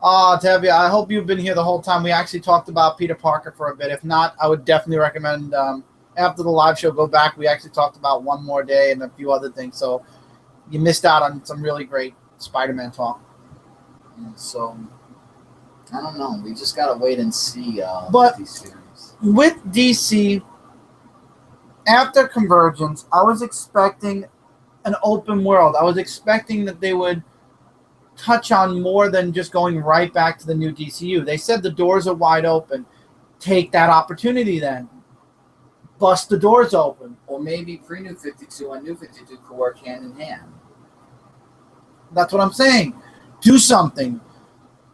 Tevia, I hope you've been here the whole time. We actually talked about Peter Parker for a bit. If not, I would definitely recommend after the live show, go back. We actually talked about One More Day and a few other things. So you missed out on some really great Spider-Man talk. So I don't know. We just gotta wait and see. But these series. With DC, after Convergence, I was expecting an open world. I was expecting that they would touch on more than just going right back to the new DCU. They said the doors are wide open. Take that opportunity then. Bust the doors open. Or maybe pre-New 52 and New 52 could work hand in hand. That's what I'm saying. Do something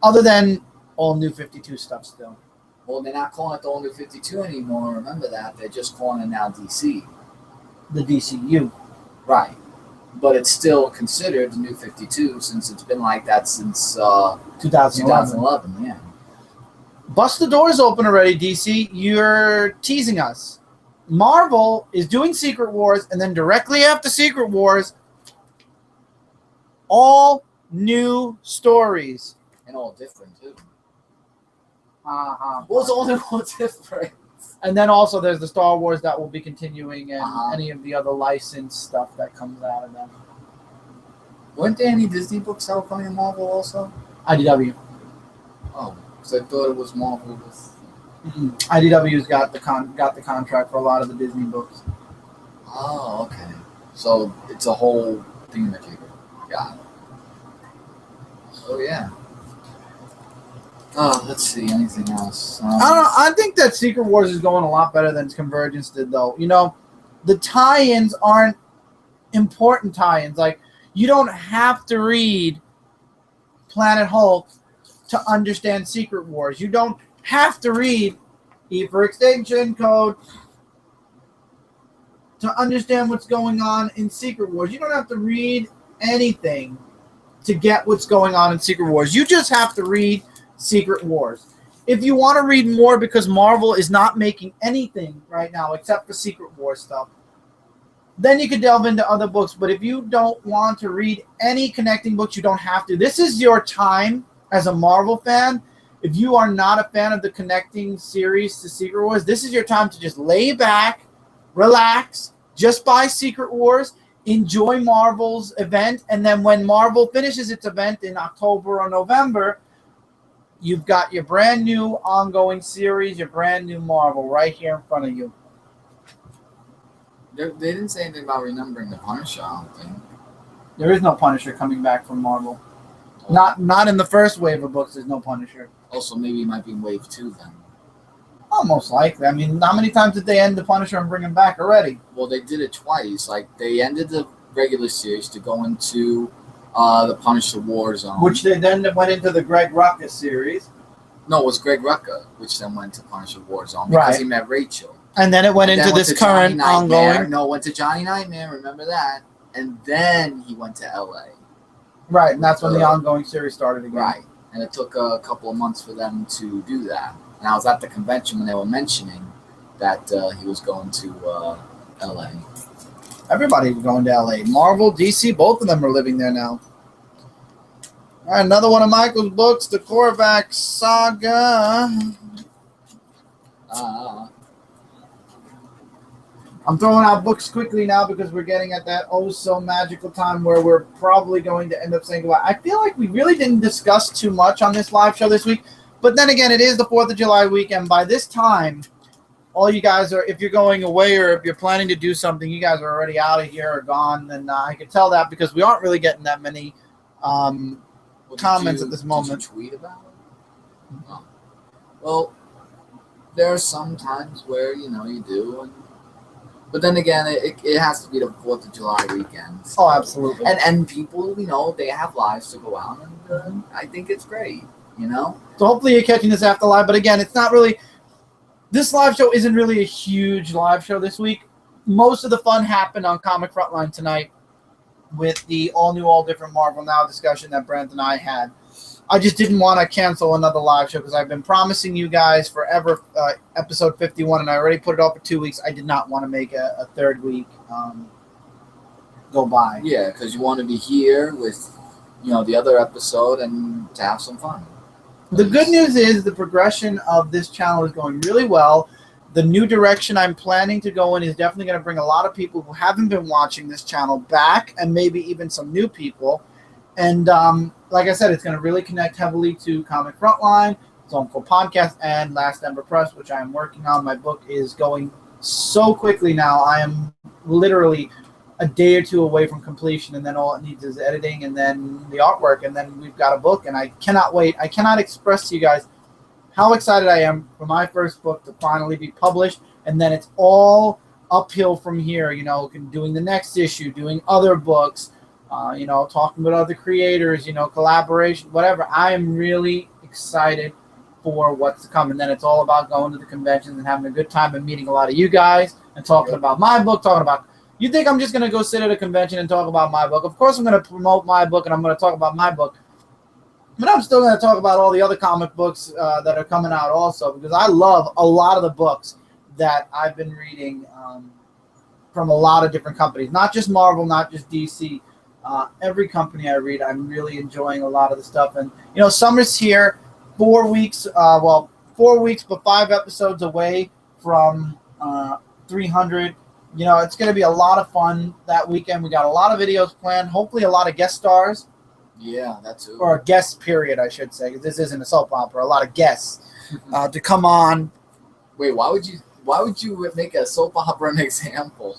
other than all New 52 stuff still. Well, they're not calling it the All New 52 anymore. Remember that. They're just calling it now DC. The DCU. Right. But it's still considered the New 52 since it's been like that since 2011. Yeah. Bust the doors open already, DC. You're teasing us. Marvel is doing Secret Wars, and then directly after Secret Wars, all new stories. And all different, too. What's all different? And then also there's the Star Wars that will be continuing and any of the other licensed stuff that comes out of them. Weren't there any Disney books that were coming in Marvel also? IDW. Oh, because I thought it was Marvel. IDW's got the contract for a lot of the Disney books. Oh, okay. So it's a whole thingamajigger. Got it. Oh yeah. Let's see. Anything else? I don't know. I think that Secret Wars is going a lot better than Convergence did, though. You know, the tie-ins aren't important tie-ins. Like, you don't have to read Planet Hulk to understand Secret Wars. You don't have to read E for Extinction Code to understand what's going on in Secret Wars. You don't have to read anything to get what's going on in Secret Wars. You just have to read Secret Wars. If you want to read more because Marvel is not making anything right now except for Secret Wars stuff, then you could delve into other books. But if you don't want to read any connecting books, you don't have to. This is your time as a Marvel fan. If you are not a fan of the connecting series to Secret Wars, this is your time to just lay back, relax, just buy Secret Wars, enjoy Marvel's event, and then when Marvel finishes its event in October or November, you've got your brand new ongoing series, your brand new Marvel right here in front of you. They didn't say anything about remembering the Punisher, I don't think. There is no Punisher coming back from Marvel. Not in the first wave of books. There's no Punisher. Also, maybe it might be in wave 2 then. Oh, most likely. I mean, how many times did they end the Punisher and bring him back already? Well, they did it twice. Like, they ended the regular series to go into the Punisher War Zone. Which they then went into the Greg Rucka series. No, it was Greg Rucka, which then went to Punisher War Zone because he met Rachel. And then it went into this current ongoing. No, went to Johnny Nightmare, remember that. And then he went to LA. Right, and that's when the ongoing series started again. Right, and it took a couple of months for them to do that. And I was at the convention when they were mentioning that he was going to LA. Everybody's going to LA. Marvel, DC, both of them are living there now. All right, another one of Michael's books, The Korvac Saga. I'm throwing out books quickly now because we're getting at that oh-so-magical time where we're probably going to end up saying goodbye. I feel like we really didn't discuss too much on this live show this week. But then again, it is the 4th of July weekend. By this time, all you guys are, if you're going away or if you're planning to do something, you guys are already out of here or gone. And I can tell that because we aren't really getting that many comments at this moment. Did you tweet about it? Oh. Well, there are some times where, you do. But then again, it has to be the 4th of July weekend. So. Oh, absolutely. And people, they have lives to go out. And I think it's great, So hopefully you're catching this after live. But again, it's not really... This live show isn't really a huge live show this week. Most of the fun happened on Comic Frontline tonight with the all-new, all-different Marvel Now discussion that Brent and I had. I just didn't want to cancel another live show because I've been promising you guys forever episode 51, and I already put it off for 2 weeks. I did not want to make a third week go by. Yeah, because you want to be here with, the other episode and to have some fun. The good news is the progression of this channel is going really well. The new direction I'm planning to go in is definitely going to bring a lot of people who haven't been watching this channel back and maybe even some new people. And like I said, it's going to really connect heavily to Comic Frontline, Zone 4 Podcast, and Last Ember Press, which I am working on. My book is going so quickly now. I am literally a day or two away from completion, and then all it needs is editing and then the artwork, and then we've got a book, and I cannot wait. I cannot express to you guys how excited I am for my first book to finally be published, and then it's all uphill from here, doing the next issue, doing other books, talking with other creators, collaboration, whatever. I am really excited for what's to come. And then it's all about going to the conventions and having a good time and meeting a lot of you guys and talking about my book, you think I'm just going to go sit at a convention and talk about my book? Of course I'm going to promote my book and I'm going to talk about my book. But I'm still going to talk about all the other comic books that are coming out also, because I love a lot of the books that I've been reading from a lot of different companies. Not just Marvel, not just DC. Every company I read, I'm really enjoying a lot of the stuff. And, summer's here, 4 weeks, 4 weeks, but 5 episodes away from 300. It's going to be a lot of fun that weekend. We got a lot of videos planned, hopefully a lot of guest stars. Yeah, that too. Or a guest period, I should say, because this isn't a soap opera. A lot of guests to come on. Wait, why would you make a soap opera an example?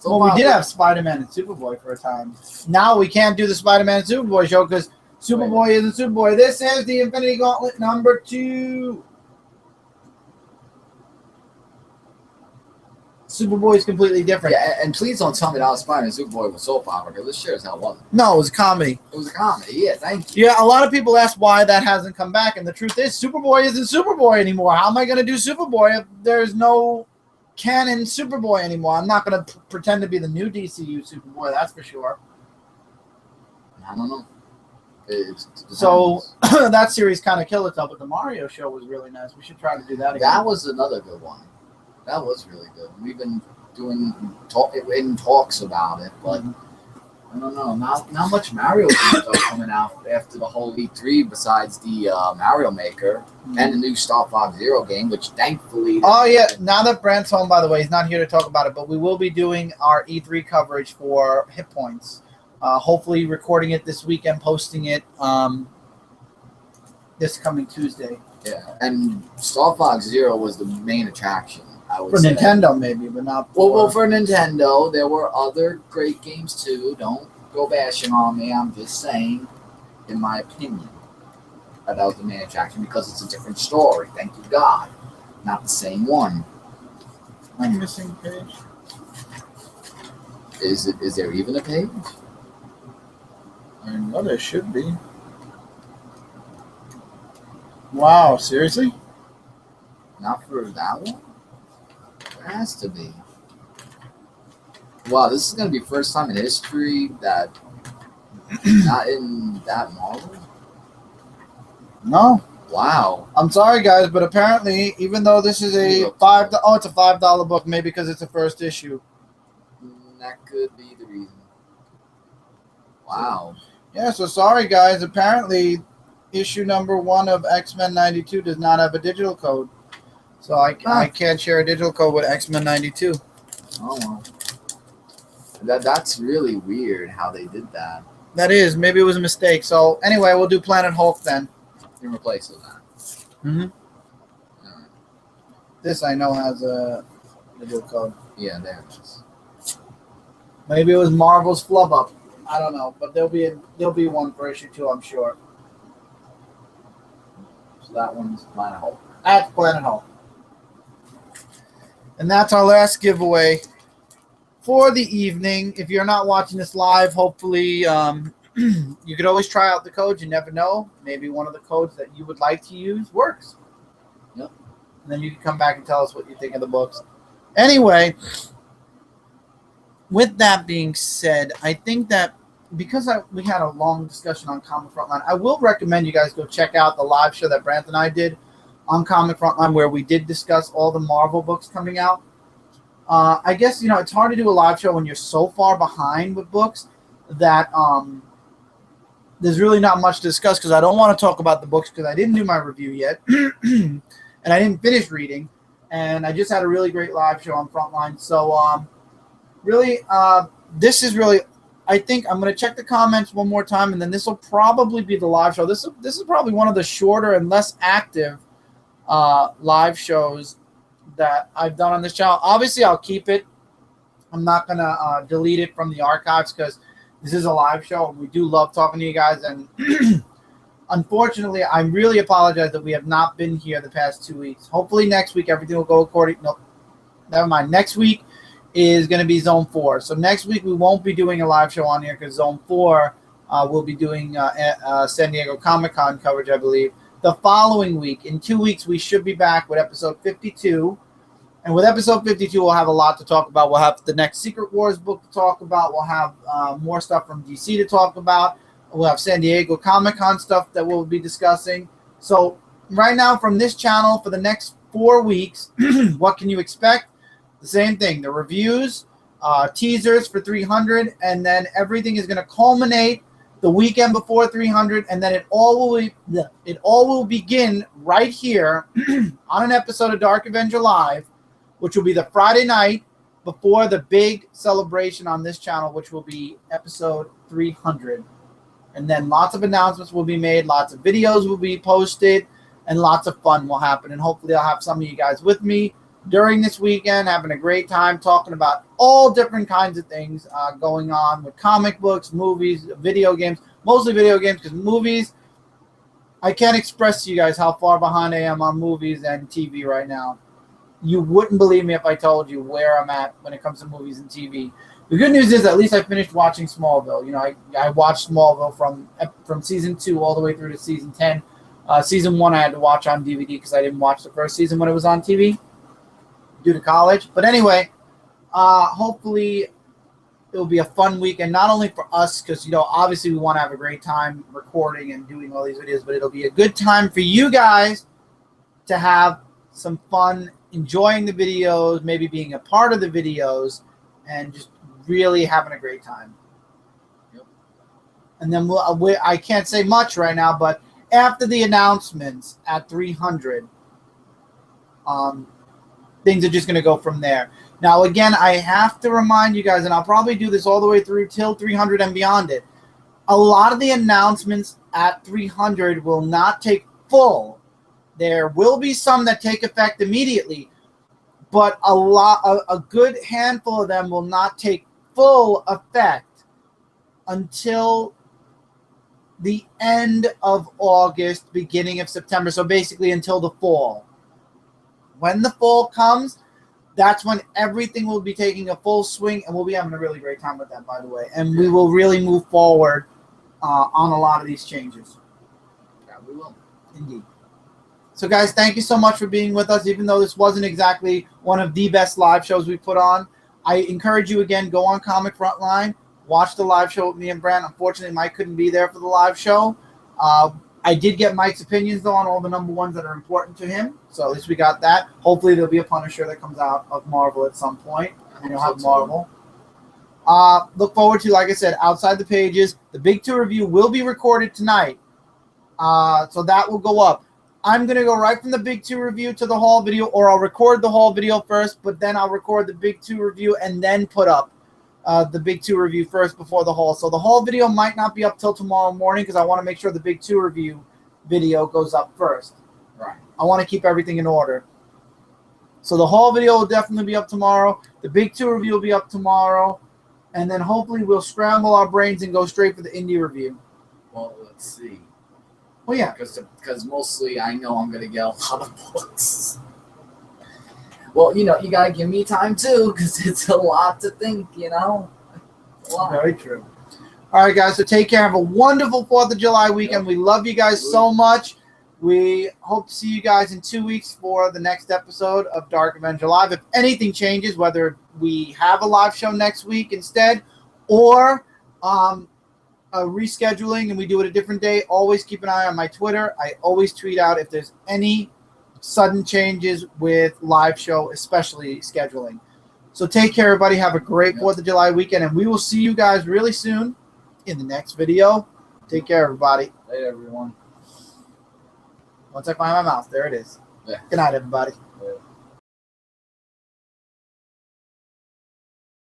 We did have Spider-Man and Superboy for a time. Now we can't do the Spider-Man and Superboy show because Superboy isn't Superboy. This is the Infinity Gauntlet number 2. Superboy is completely different. Yeah, and please don't tell me that Spider-Man and Superboy was soap opera, because this sure as hell wasn't. No, it was a comedy. It was a comedy, yeah, thank you. Yeah, a lot of people ask why that hasn't come back, and the truth is Superboy isn't Superboy anymore. How am I going to do Superboy if there's no canon Superboy anymore? I'm not going to pretend to be the new DCU Superboy, that's for sure. I don't know. So that series kind of killed itself, but the Mario show was really nice. We should try to do that again. That was another good one. That was really good. We've been in talks about it, but I don't know. Not much Mario games are coming out after the whole E3 besides the Mario Maker and the new Star Fox Zero game, which thankfully. Oh yeah! Now that Brant's home, by the way, he's not here to talk about it, but we will be doing our E3 coverage for Hit Points. Hopefully, recording it this weekend, posting it this coming Tuesday. Yeah, and Star Fox Zero was the main attraction. I would for say. Nintendo, maybe, but not for... Well, for Nintendo, there were other great games too. Don't go bashing on me. I'm just saying, in my opinion, that was the main attraction because it's a different story. Thank you, God. Not the same one. I'm missing a page. Is there even a page? I know there should be. Wow, seriously? Not for that one? There has to be. Wow, this is going to be first time in history that not in that model? No. Wow. I'm sorry, guys, but apparently, even though this is a it's a $5 book, maybe because it's a first issue. That could be the reason. Wow. Yeah, so sorry, guys. Apparently, issue number 1 of X-Men 92 does not have a digital code. So I can't share a digital code with X-Men 92. Oh, well. That's really weird how they did that. That is. Maybe it was a mistake. So anyway, we'll do Planet Hulk then. In replace of that. Mm-hmm. Right. This I know has a digital code. Yeah, there it is. Maybe it was Marvel's Flub Up. I don't know. But there'll be one for issue 2, I'm sure. So that one's Planet Hulk. At Planet Hulk. And that's our last giveaway for the evening. If you're not watching this live, hopefully you could always try out the codes. You never know. Maybe one of the codes that you would like to use works. Yep. And then you can come back and tell us what you think of the books. Anyway, with that being said, I think that because we had a long discussion on Comic Frontline, I will recommend you guys go check out the live show that Brant and I did on Comic Frontline, where we did discuss all the Marvel books coming out. I guess, it's hard to do a live show when you're so far behind with books that there's really not much to discuss, because I don't want to talk about the books because I didn't do my review yet and I didn't finish reading, and I just had a really great live show on Frontline. So really, this is really, I think I'm going to check the comments one more time, and then this will probably be the live show. This is probably one of the shorter and less active live shows that I've done on this channel. Obviously, I'll keep it. I'm not going to delete it from the archives because this is a live show, and we do love talking to you guys. And unfortunately, I really apologize that we have not been here the past 2 weeks. Hopefully next week everything will go according. No, never mind. Next week is going to be Zone 4. So next week we won't be doing a live show on here because Zone 4 will be doing San Diego Comic-Con coverage, I believe. The following week, in 2 weeks, we should be back with episode 52. And with episode 52, we'll have a lot to talk about. We'll have the next Secret Wars book to talk about. We'll have more stuff from DC to talk about. We'll have San Diego Comic-Con stuff that we'll be discussing. So right now, from this channel, for the next 4 weeks, what can you expect? The same thing. The reviews, teasers for 300, and then everything is going to culminate the weekend before 300, and then it all will begin right here on an episode of Dark Avenger Live, which will be the Friday night before the big celebration on this channel, which will be episode 300. And then lots of announcements will be made, lots of videos will be posted, and lots of fun will happen. And hopefully I'll have some of you guys with me during this weekend, having a great time talking about all different kinds of things going on with comic books, movies, video games, mostly video games, because movies, I can't express to you guys how far behind I am on movies and TV right now. You wouldn't believe me if I told you where I'm at when it comes to movies and TV. The good news is at least I finished watching Smallville. I watched Smallville from season 2 all the way through to season 10. Season 1 I had to watch on DVD because I didn't watch the first season when it was on TV due to college. But anyway, hopefully it'll be a fun weekend, not only for us, because obviously we want to have a great time recording and doing all these videos, but it'll be a good time for you guys to have some fun enjoying the videos, maybe being a part of the videos, and just really having a great time. Yep. And then I can't say much right now, but after the announcements at 300, things are just going to go from there. Now, again, I have to remind you guys, and I'll probably do this all the way through till 300 and beyond it. A lot of the announcements at 300 will not take full. There will be some that take effect immediately, but a good handful of them will not take full effect until the end of August, beginning of September. So basically until the fall. When the fall comes, that's when everything will be taking a full swing, and we'll be having a really great time with that, by the way. And we will really move forward on a lot of these changes. Yeah, we will. Indeed. So, guys, thank you so much for being with us. Even though this wasn't exactly one of the best live shows we put on, I encourage you, again, go on Comic Frontline, watch the live show with me and Brand. Unfortunately, Mike couldn't be there for the live show. I did get Mike's opinions, though, on all the number ones that are important to him. So at least we got that. Hopefully there'll be a Punisher that comes out of Marvel at some point, and you'll have Marvel. Look forward to, like I said, Outside the Pages. The Big 2 review will be recorded tonight, so that will go up. I'm going to go right from the Big 2 review to the haul video, or I'll record the haul video first, but then I'll record the Big 2 review and then put up the Big 2 review first before the haul. So the haul video might not be up till tomorrow morning because I want to make sure the Big 2 review video goes up first. Right. I want to keep everything in order. So the haul video will definitely be up tomorrow. The Big 2 review will be up tomorrow. And then hopefully we'll scramble our brains and go straight for the indie review. Well, let's see. Well, yeah. Because mostly I know I'm going to get a lot of books. Well, you know, you got to give me time, too, because it's a lot to think, you know. A lot. Very true. All right, guys, so take care. Have a wonderful 4th of July weekend. Yep. We love you guys so much. We hope to see you guys in 2 weeks for the next episode of Dark Avenger Live. If anything changes, whether we have a live show next week instead or a rescheduling and we do it a different day, always keep an eye on my Twitter. I always tweet out if there's any sudden changes with live show, especially scheduling. So take care, everybody. Have a great 4th of July weekend, and we will see you guys really soon in the next video. Take care, everybody. Later, everyone. Once I find my mouse, there it is. Yeah. Good night, everybody. Yeah.